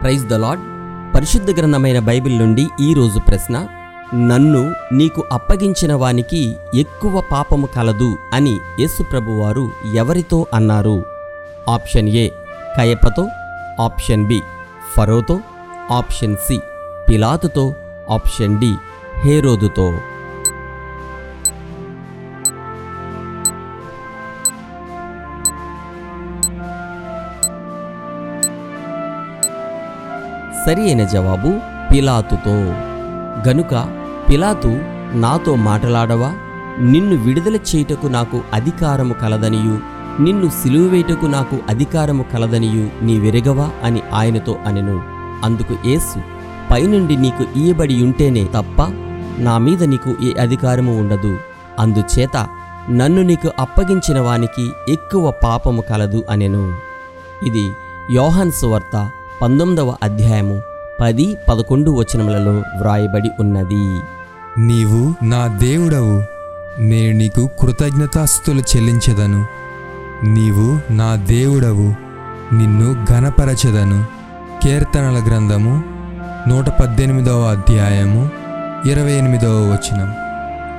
Praise the lord. పరిశుద్ధ గ్రంథమైన Bible నుండి ఈరోజు ప్రశ్న: నన్ను నీకు అప్పగించిన వానికి ఎక్కువ పాపము కలదు అని యేసు ప్రభువారు ఎవరితో అన్నారు? ఆప్షన్ ఏ కయపతో, ఆప్షన్ బి ఫరోతో, ఆప్షన్ సి పిలాతుతో, ఆప్షన్ డి హేరోదుతో. సరి అయిన జవాబు పిలాతుతో. గనుక పిలాతు, నాతో మాటలాడవా? నిన్ను విడుదల చేయుటకు నాకు అధికారము కలదనియు, నిన్ను సిలువవేయుటకు నాకు అధికారము కలదనియు నీవెరగవా అని ఆయనతో అనెను. అందుకు యేసు, పైనుండి నీకు ఇయ్యబడి ఉంటేనే తప్ప నా మీద నీకు ఏ అధికారము ఉండదు. అందుచేత నన్ను నీకు అప్పగించిన వానికి ఎక్కువ పాపము కలదు అనెను. ఇది యోహాను సువార్త 19వ అధ్యాయము 10-11 వచనములలో వ్రాయబడి ఉన్నది. నీవు నా దేవుడవు, నేను నీకు కృతజ్ఞతాస్తుతులు చెల్లించెదను. నీవు నా దేవుడవు, నిన్ను ఘనపరచెదను. కీర్తనల గ్రంథము 118వ అధ్యాయము 28వ వచనం.